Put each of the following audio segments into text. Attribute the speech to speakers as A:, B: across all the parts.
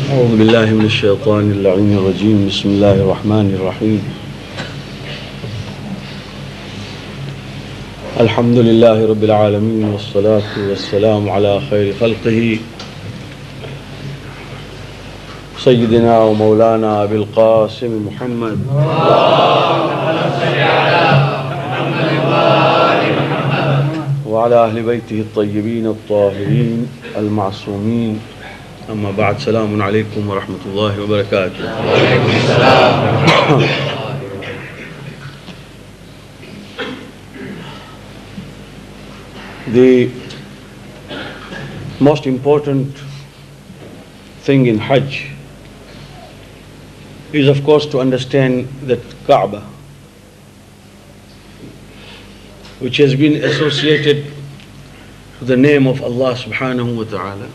A: أعوذ بالله من الشيطان اللعين الرجيم بسم الله الرحمن الرحيم الحمد لله رب العالمين والصلاة والسلام على خير خلقه سيدنا ومولانا أبي القاسم محمد وعلى أهل بيته الطيبين الطاهرين المعصومين أما بعد سلام عليكم ورحمة الله وبركاته. وعليكم السلام. The most important thing in Hajj is of course to understand that Kaaba, which has been associated to the name of Allah subhanahu wa ta'ala.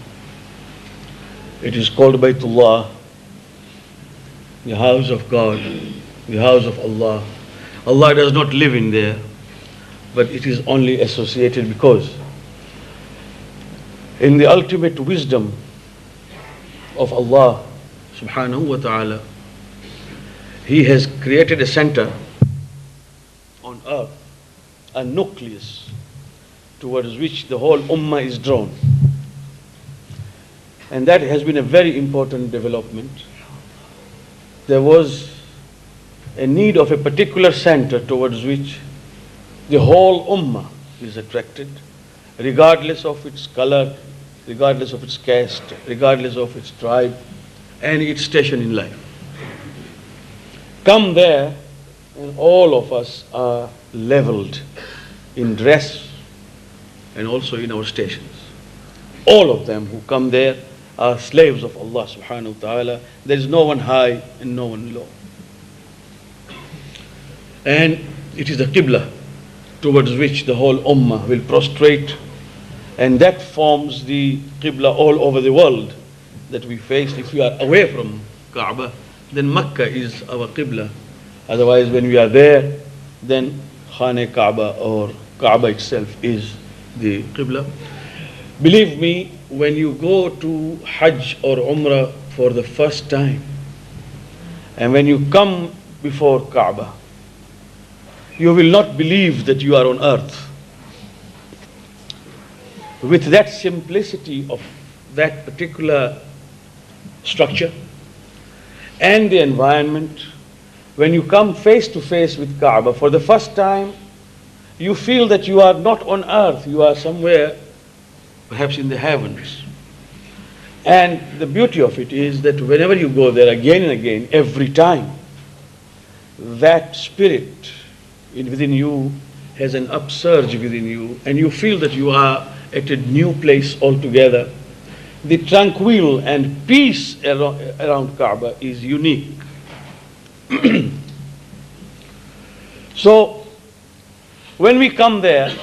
A: It is called Baytullah, the house of God, the house of Allah. Allah does not live in there, but it is only associated because in the ultimate wisdom of Allah subhanahu wa ta'ala, He has created a center on earth, a nucleus towards which the whole ummah is drawn. And that has been a very important development. There was a need of a particular center towards which the whole ummah is attracted, regardless of its color, regardless of its caste, regardless of its tribe, and its station in life. Come there, and all of us are leveled in dress and also in our stations. All of them who come there are slaves of Allah subhanahu wa ta'ala. There is no one high and no one low. And it is the Qibla towards which the whole ummah will prostrate, and that forms the Qibla all over the world that we face. If we are away from Kaaba, then Makkah is our Qibla. Otherwise, when we are there, then Khane Kaaba or Kaaba itself is the Qibla. Believe me, when you go to Hajj or Umrah for the first time, and when you come before Kaaba, you will not believe that you are on earth. With that simplicity of that particular structure and the environment, when you come face to face with Kaaba for the first time, you feel that you are not on earth, you are somewhere perhaps in the heavens. And the beauty of it is that whenever you go there again and again, every time, that spirit within you has an upsurge within you, and you feel that you are at a new place altogether. The tranquil and peace around Kaaba is unique. So, when we come there,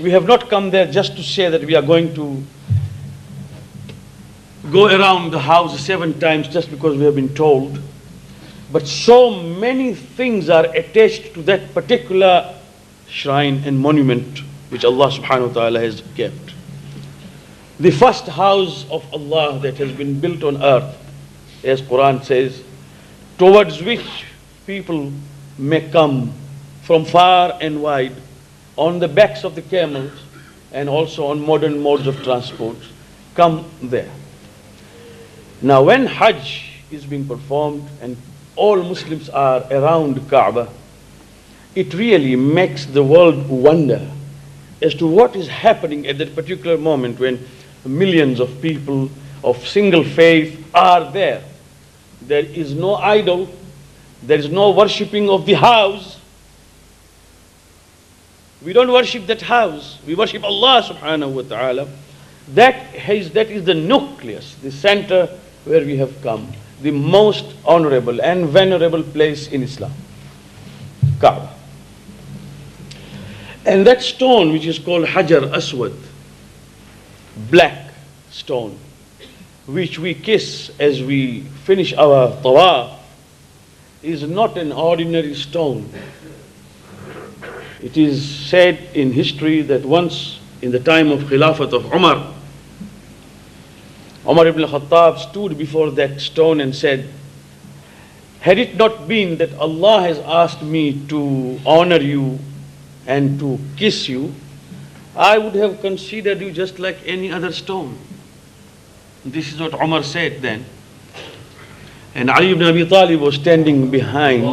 A: we have not come there just to say that we are going to go around the house 7 times just because we have been told. But so many things are attached to that particular shrine and monument which Allah subhanahu wa ta'ala has kept. The first house of Allah that has been built on earth, as Quran says, towards which people may come from far and wide on the backs of the camels and also on modern modes of transport, come there. Now when Hajj is being performed and all Muslims are around Kaaba, it really makes the world wonder as to what is happening at that particular moment when millions of people of single faith are there. There is no idol, there is no worshipping of the house. We don't worship that house, we worship Allah subhanahu wa ta'ala. That is the nucleus, the center where we have come, the most honorable and venerable place in Islam, Kaaba. And that stone which is called Hajar Aswad, black stone, which we kiss as we finish our tawaf, is not an ordinary stone. It is said in history that once in the time of Khilafat of Umar Umar ibn Khattab stood before that stone and said, had it not been that Allah has asked me to honor you and to kiss you, I would have considered you just like any other stone. This is what Umar said then. And Ali ibn Abi Talib was standing behind.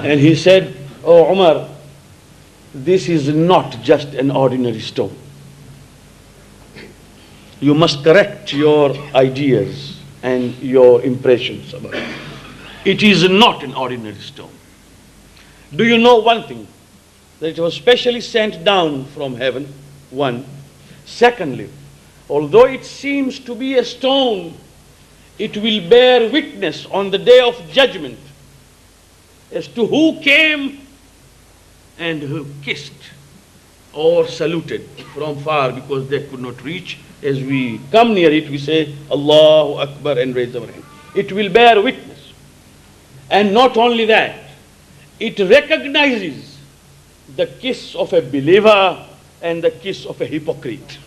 A: And he said, oh Umar, this is not just an ordinary stone. You must correct your ideas and your impressions about it. It is not an ordinary stone. Do you know one thing? That it was specially sent down from heaven, one. Secondly, although it seems to be a stone, it will bear witness on the day of judgment as to who came and who kissed or saluted from far, because they could not reach. As we come near it, we say, Allahu Akbar, and raise our hand. It will bear witness. And not only that, it recognizes the kiss of a believer and the kiss of a hypocrite.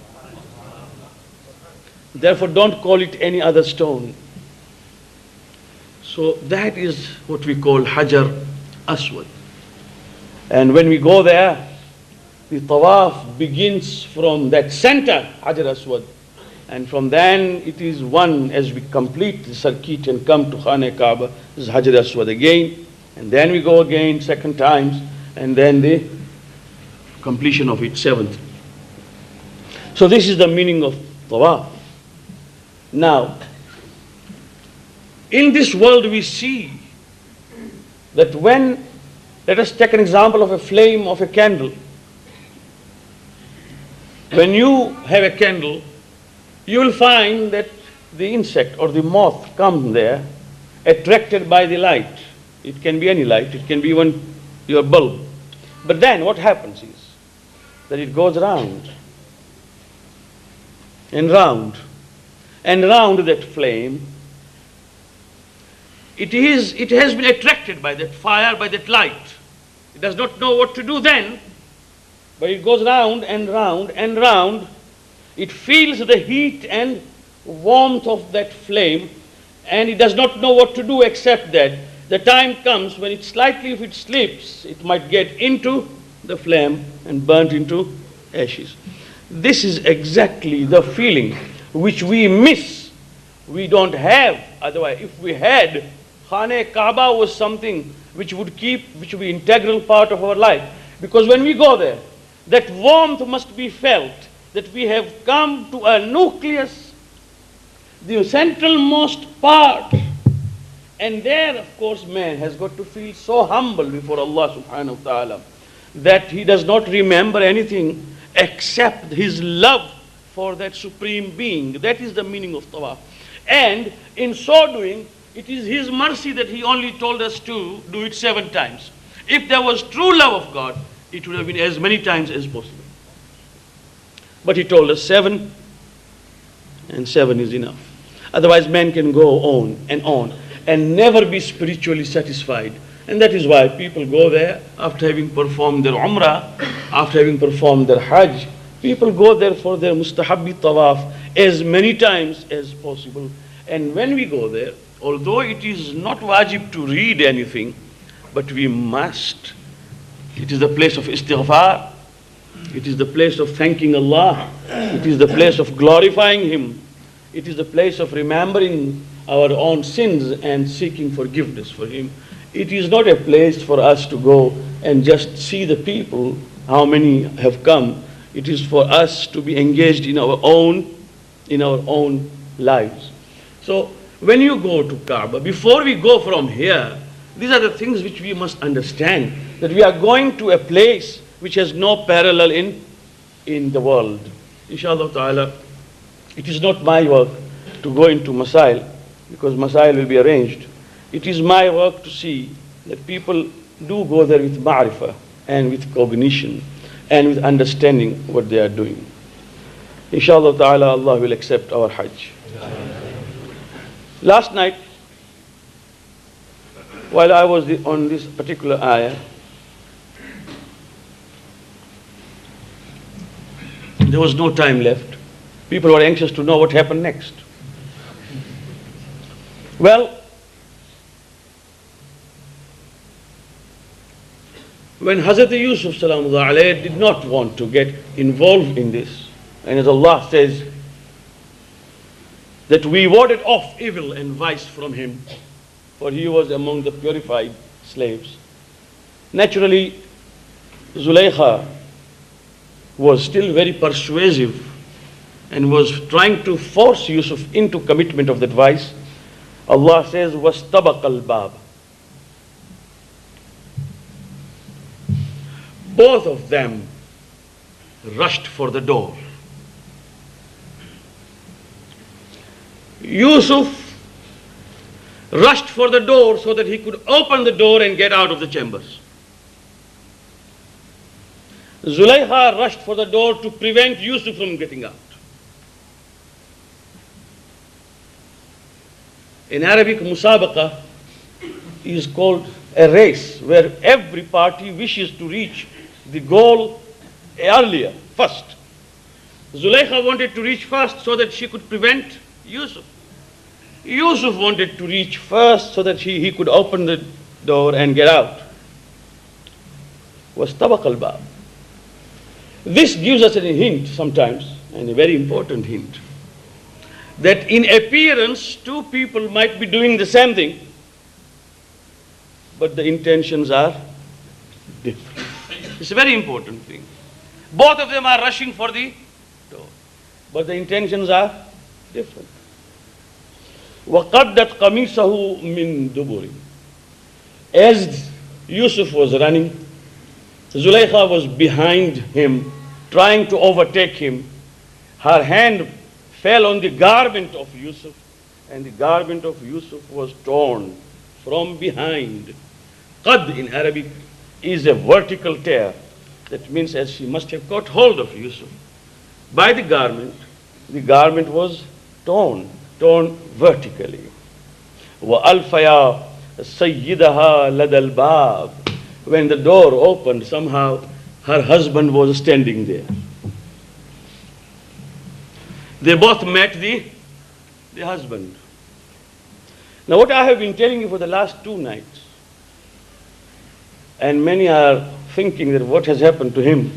A: Therefore, don't call it any other stone. So that is what we call Hajar Aswad. And when we go there, the tawaf begins from that center, Hajar Aswad. And from then it is one, as we complete the circuit and come to Khane Kaaba, this is Hajar Aswad again. And then we go again second times, and then the completion of it, seventh. So this is the meaning of tawaf. Now, in this world we see that when, let us take an example of a flame of a candle. When you have a candle, you will find that the insect or the moth comes there, attracted by the light. It can be any light, it can be even your bulb. But then what happens is that it goes round and round and round that flame. It has been attracted by that fire, by that light. It does not know what to do then, but it goes round and round and round. It feels the heat and warmth of that flame, and it does not know what to do except that the time comes when it slightly, if it slips, it might get into the flame and burnt into ashes. This is exactly the feeling which we miss. We don't have. Otherwise, if we had, Khane Kaaba was something which would be integral part of our life. Because when we go there, that warmth must be felt, that we have come to a nucleus, the centralmost part. And there, of course, man has got to feel so humble before Allah subhanahu wa ta'ala that he does not remember anything except his love for that supreme being. That is the meaning of tawaf. And in so doing, it is his mercy that he only told us to do it 7 times. If there was true love of God, it would have been as many times as possible. But he told us 7, and 7 is enough. Otherwise, man can go on and never be spiritually satisfied. And that is why people go there after having performed their umrah, after having performed their hajj. People go there for their mustahabbi tawaf as many times as possible. And when we go there, although it is not wajib to read anything, but we must. It is the place of istighfar. It is the place of thanking Allah. It is the place of glorifying Him. It is the place of remembering our own sins and seeking forgiveness for Him. It is not a place for us to go and just see the people, how many have come. It is for us to be engaged in our own lives. So when you go to Kaaba, before we go from here, these are the things which we must understand, that we are going to a place which has no parallel in the world. Inshallah ta'ala, it is not my work to go into Masail, because Masail will be arranged. It is my work to see that people do go there with ma'rifah and with cognition and with understanding what they are doing. Inshallah ta'ala, Allah will accept our Hajj. Last night, while I was on this particular ayah, There was no time left. People were anxious to know what happened next. Well, when Hazrat Yusuf salamullah alayhi did not want to get involved in this, and as Allah says, that we warded off evil and vice from him, for he was among the purified slaves. Naturally, Zulaykha was still very persuasive and was trying to force Yusuf into commitment of that vice. Allah says, وَاسْتَبَقَ الْبَابَ. Both of them rushed for the door. Yusuf rushed for the door so that he could open the door and get out of the chambers. Zulaykha rushed for the door to prevent Yusuf from getting out. In Arabic, musabaqa is called a race where every party wishes to reach the goal earlier, first. Zulaykha wanted to reach first so that she could prevent Yusuf. Yusuf wanted to reach first so that he could open the door and get out. وَاسْتَبَقَ الْبَابَ. This gives us a hint sometimes, and a very important hint, that in appearance two people might be doing the same thing, but the intentions are different. It's a very important thing. Both of them are rushing for the door, but the intentions are different. وَقَدَّتْ قَمِيصَهُ مِن دُبُرٍ. As Yusuf was running, Zulaykha was behind him, trying to overtake him. Her hand fell on the garment of Yusuf, and the garment of Yusuf was torn from behind. Qad in Arabic is a vertical tear. That means as she must have caught hold of Yusuf by the garment was torn vertically. وَأَلْفَيَا سَيِّدَهَا لَدَى الْبَابِ. When the door opened, somehow her husband was standing there. They both met the husband. Now what I have been telling you for the last 2 nights, and many are thinking that what has happened to him,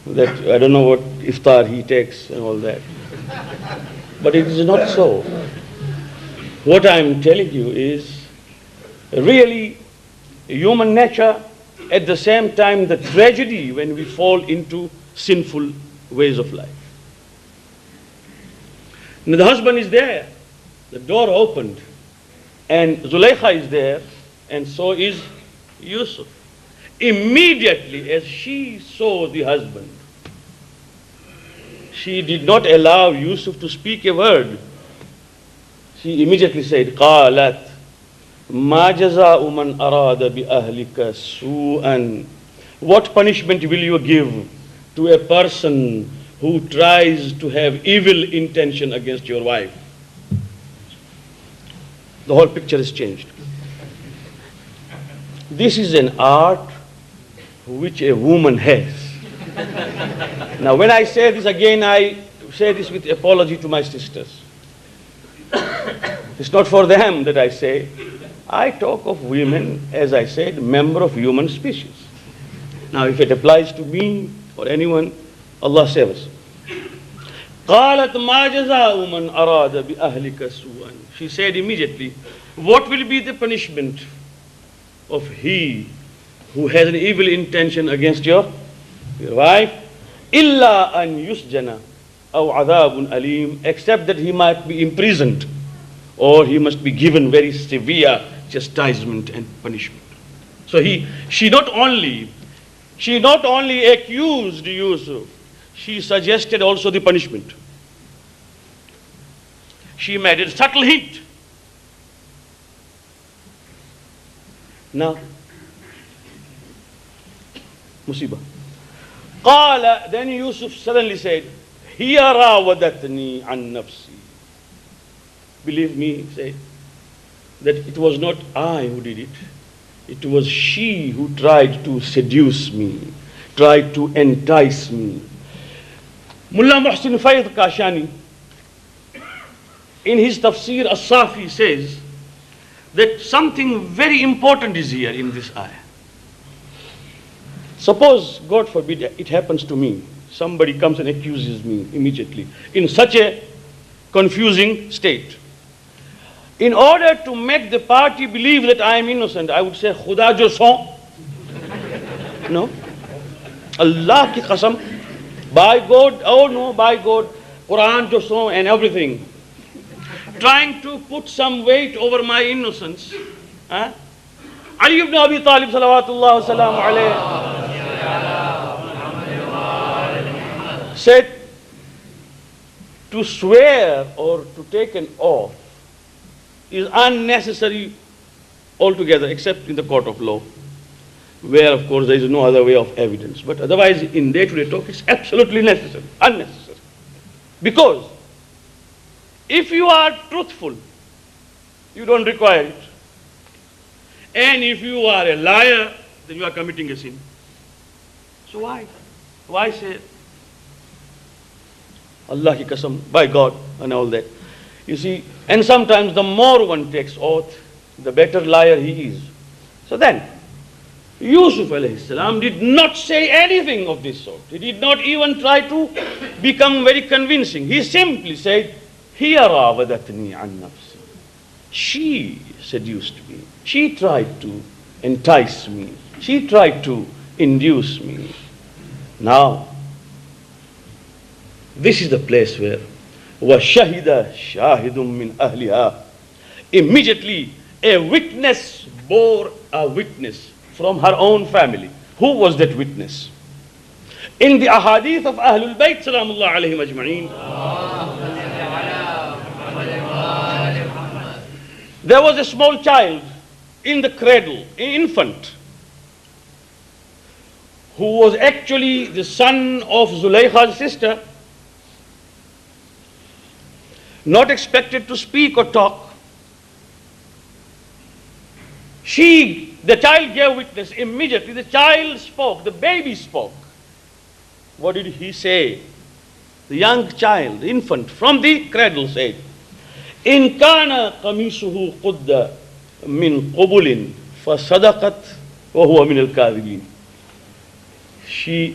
A: that I don't know what iftar he takes and all that. But it is not so. What I am telling you is really human nature, at the same time the tragedy when we fall into sinful ways of life. Now the husband is there, the door opened, and Zulaykha is there, and so is Yusuf. Immediately as she saw the husband, she did not allow Yusuf to speak a word. She immediately said, قالت ما جزاء من أراد بأهلك سوءا. What punishment will you give to a person who tries to have evil intention against your wife? The whole picture is changed. This is an art which a woman has. Now when I say this again, I say this with apology to my sisters. It's not for them that I say. I talk of women, as I said, member of human species. Now if it applies to me or anyone, Allah save us. قالت ما جزاء من أراد بأهلك سوءا. She said immediately, what will be the punishment of he who has an evil intention against your wife? إلا أن يسجن أو عذاب أليم. Except that he might be imprisoned, or he must be given very severe chastisement and punishment. So she not only accused Yusuf, she suggested also the punishment. She made a subtle hint. Now, musibah. قال, then Yusuf suddenly said, هي راودتني عن نفسي. Believe me, he said, that it was not I who did it. It was she who tried to seduce me, tried to entice me. Mulla Muhsin Faid Kashani, in his tafsir As-Safi, says that something very important is here in this ayah. Suppose, God forbid, it happens to me. Somebody comes and accuses me immediately in such a confusing state. In order to make the party believe that I am innocent, I would say, Khuda jo son. No? Allah ki qasam. By God, oh no, by God, Quran jo son and everything. Trying to put some weight over my innocence. Huh? Ali ibn Abi Talib salawatullah salamu alayhi said, to swear or to take an oath is unnecessary altogether, except in the court of law, where of course there is no other way of evidence. But otherwise in day-to-day talk it's absolutely necessary, unnecessary. Because if you are truthful, you don't require it. And if you are a liar, then you are committing a sin. So why? Why say Allah ki qasam, by God and all that? You see, and sometimes the more one takes oath, the better liar he is. So then, Yusuf alayhi salam did not say anything of this sort. He did not even try to become very convincing. He simply said, Hiya rawadatni an nafsi. She seduced me. She tried to entice me. She tried to induce me. Now, this is the place where وَشَهِدَ شَاهِدٌ مِّنْ أَهْلِهَا. Immediately a witness bore a witness from her own family. Who was that witness? In the ahadith of Ahlul Bayt salamullah alayhim ajma'een, there was a small child in the cradle, an infant, who was actually the son of Zulaykha's sister, not expected to speak or talk. The child gave witness. Immediately the child spoke, the baby spoke. What did he say? The young child, the infant, from the cradle said, In kana qamisuhu qudda min qubulin fasadaqat wa huwa min al-kadhibin.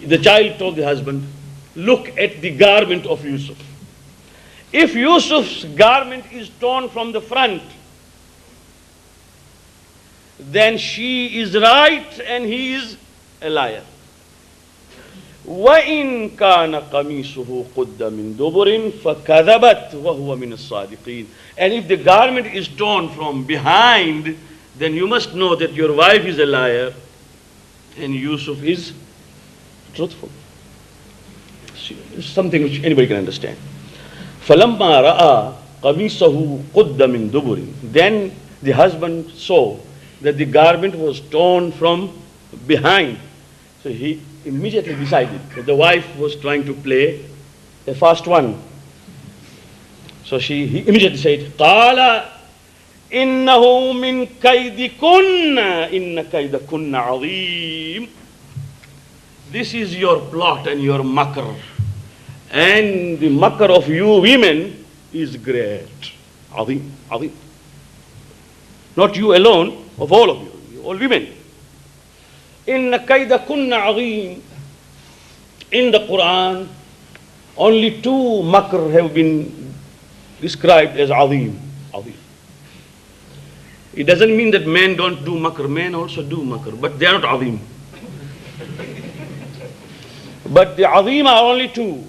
A: The child told the husband, look at the garment of Yusuf. If Yusuf's garment is torn from the front, then she is right and he is a liar. وَإِن كَانَ قَمِيصُهُ قُدَّ مِن دُبُرٍ فَكَذَبَتْ وَهُوَ مِنَ الصَّادِقِينَ. And if the garment is torn from behind, then you must know that your wife is a liar and Yusuf is truthful. It's something which anybody can understand. فَلَمَّا رَأَى قَمِيصَهُ قُدَّ مِن دُبُرٍ. Then the husband saw that the garment was torn from behind. So he immediately decided that the wife was trying to play a fast one. So he immediately said, قَالَ إِنَّهُ مِنْ كَيْدِكُنَّ إِنَّ كَيْدَكُنَّ عَظِيمٌ. This is your plot and your makr. And the makr of you women is great. Azim, azim. Not you alone, of all of you, all women. Inna kayda kunna azim. In the Quran, only two makr have been described as azim. Azim. It doesn't mean that men don't do makr. Men also do makr, but they are not azim. But the azim are only two.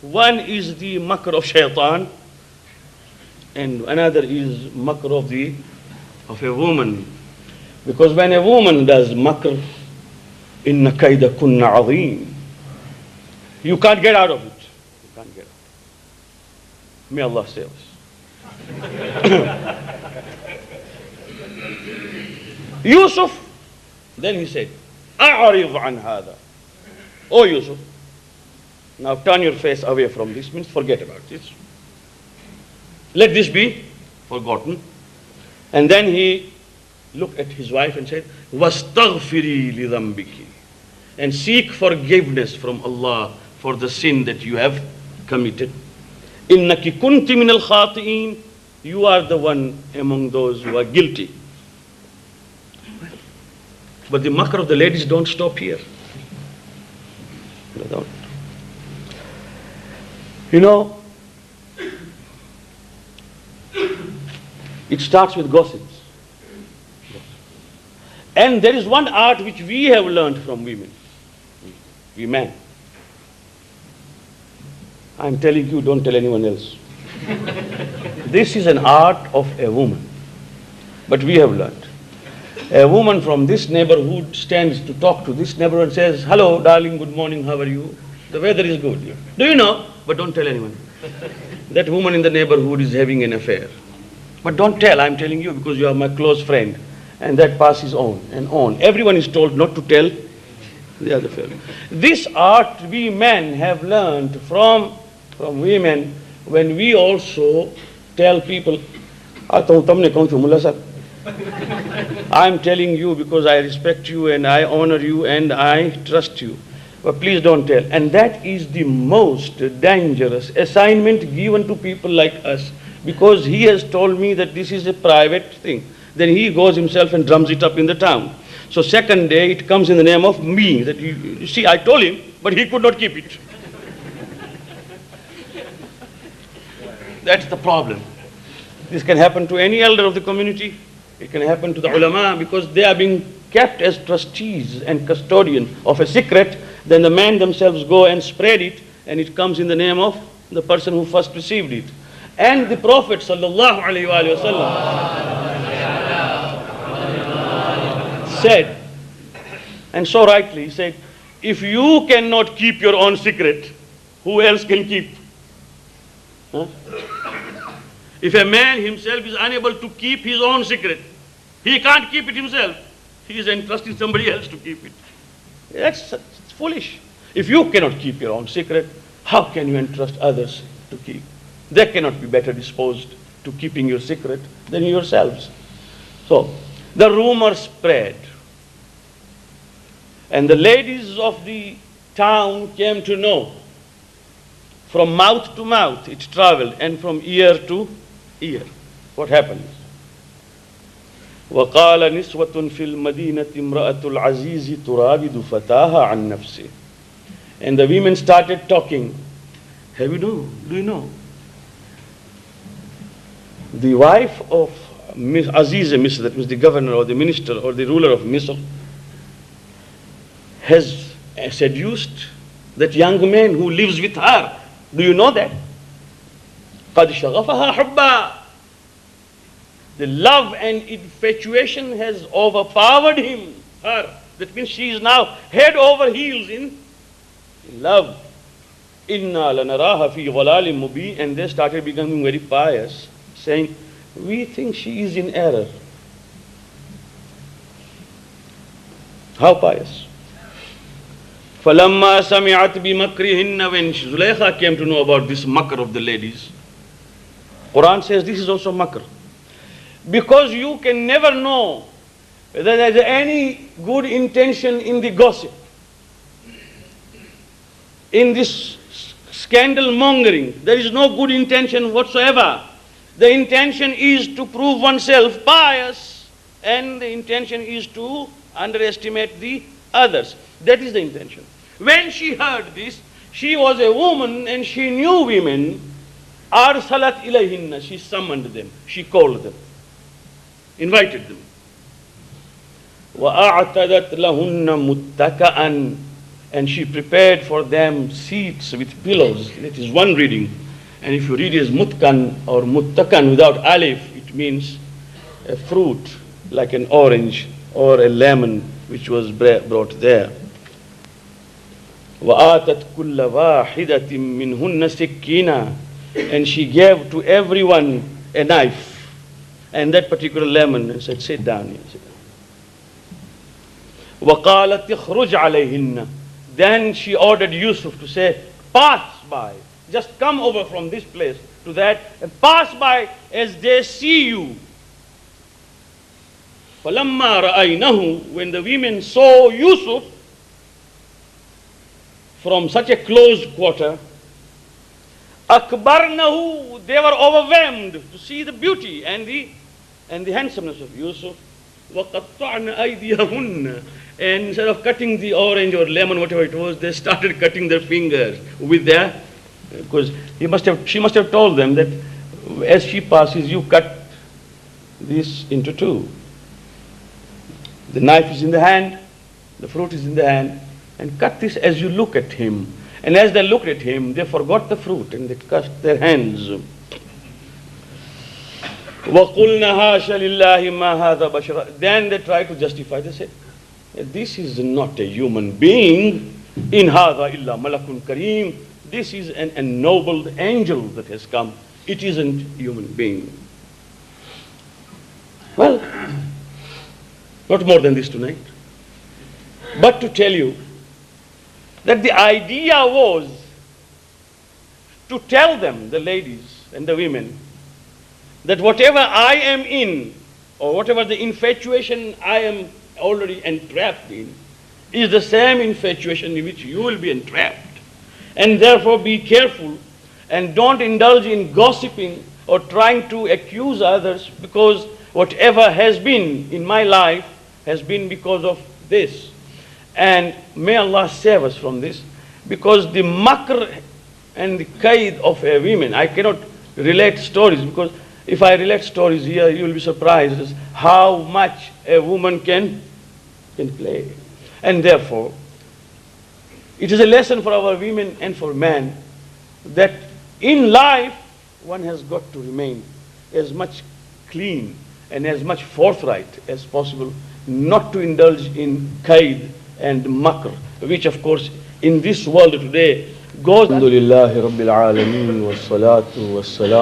A: One is the makr of shaitan, and another is makr of a woman. Because when a woman does makr, inna kayda kunna azim, you can't get out of it. You can't get out. May Allah save us. Yusuf, then he said, أعرض عن هذا. Oh Yusuf, now turn your face away from this, means forget about this. Let this be forgotten. And then he looked at his wife and said, وَاسْتَغْفِرِي لِذَنْبِكِ. And seek forgiveness from Allah for the sin that you have committed. Innaki kunti min al-khati'in. You are the one among those who are guilty. But the makr of the ladies don't stop here. They don't. You know, it starts with gossips. And there is one art which we have learned from women. We men. I'm telling you, don't tell anyone else. This is an art of a woman. But we have learned. A woman from this neighborhood stands to talk to this neighbor and says, "Hello, darling, good morning, how are you? The weather is good. Do you know?" But don't tell anyone. That woman in the neighborhood is having an affair. But don't tell, I'm telling you because you are my close friend. And that passes on and on. Everyone is told not to tell the other fellow. This art we men have learned from women when we also tell people, I'm telling you because I respect you and I honor you and I trust you. But please don't tell. And that is the most dangerous assignment given to people like us, because he has told me that this is a private thing. Then he goes himself and drums it up in the town. So second day it comes in the name of me. That you see, I told him, but he could not keep it. That's the problem. This can happen to any elder of the community. It can happen to the ulama, because they are being kept as trustees and custodian of a secret. Then the men themselves go and spread it, and it comes in the name of the person who first received it. And the Prophet sallallahu alaihi wasallam said, and so rightly, he said, if you cannot keep your own secret, who else can keep? Huh? If a man himself is unable to keep his own secret, he can't keep it himself, he is entrusting somebody else to keep it. That's foolish. If you cannot keep your own secret, how can you entrust others to keep? They cannot be better disposed to keeping your secret than yourselves. So, the rumor spread. And the ladies of the town came to know. From mouth to mouth it traveled, and from ear to ear. What happened? وَقَالَ نِسْوَةٌ فِي الْمَدِينَةِ امْرَأَةُ الْعَزِيزِ تُرَاوِدُ فَتَاهَا عَنْ نَفْسِهِ. And the women started talking. Do you know? The wife of Aziz Misr, that was the governor or the minister or the ruler of Misr, has seduced that young man who lives with her. Do you know that? قَدْ شَغَفَهَا حُبًّا. The love and infatuation has overpowered her. That means she is now head over heels in love. إِنَّا لَنَرَاهَا فِي ضَلَالٍ مُبِينٍ. And they started becoming very pious, saying, we think she is in error. How pious? فَلَمَّا سَمِعَتْ بِمَكْرِهِنَّ. When Zulaykha came to know about this makr of the ladies, Quran says this is also makr. Because you can never know whether there is any good intention in the gossip, in this scandal mongering. There is no good intention whatsoever. The intention is to prove oneself pious, and the intention is to underestimate the others. That is the intention. When she heard this, she was a woman and she knew women. Arsalat ilayhinna. She summoned them. She called them. Invited them. وَأَعْتَدَتْ لَهُنَّ مُتَّكَأً. And she prepared for them seats with pillows. That is one reading. And if you read it as mutkan or muttakan without alif, it means a fruit like an orange or a lemon which was brought there. وَآتَتْ كُلَّ وَاحِدَةٍ مِّنْهُنَّ سِكِّينًا. And she gave to everyone a knife and that particular lemon and said, sit down here. Sit down. وَقَالَتْ اخْرُجْ عَلَيْهِنَّ. Then she ordered Yusuf to say, pass by. Just come over from this place to that and pass by as they see you. فَلَمَّا رَأَيْنَهُ. When the women saw Yusuf from such a close quarter, أكبرنه, they were overwhelmed to see the beauty and the handsomeness of Yusuf. وَقَطَّعْنَ أَيْدِيَهُنَّ, and instead of cutting the orange or lemon, whatever it was, they started cutting their fingers with their, because she must have told them that as she passes, you cut this into two. The knife is in the hand, the fruit is in the hand, and cut this as you look at him. And as they looked at him, they forgot the fruit and they cut their hands. وَقُلْنَا هَاشَ لِلَّهِ مَا هَذَا بَشَرًا. Then they tried to justify. They said, this is not a human being. إِنْ هَذَا إِلَّا مَلَكٌ كَرِيمٌ. This is an ennobled angel that has come. It isn't a human being. Well, not more than this tonight. But to tell you that the idea was to tell them, the ladies and the women, that whatever I am in, or whatever the infatuation I am already entrapped in, is the same infatuation in which you will be entrapped. And therefore be careful and don't indulge in gossiping or trying to accuse others, because whatever has been in my life has been because of this. And may Allah save us from this, because the makr and the kaid of a woman, I cannot relate stories, because if I relate stories here, you will be surprised as how much a woman can play. And therefore, it is a lesson for our women and for men that in life one has got to remain as much clean and as much forthright as possible, not to indulge in kaid and makr, which of course in this world today goes. Alhamdulillahi Rabbil Alameen, wassalatu wassalam.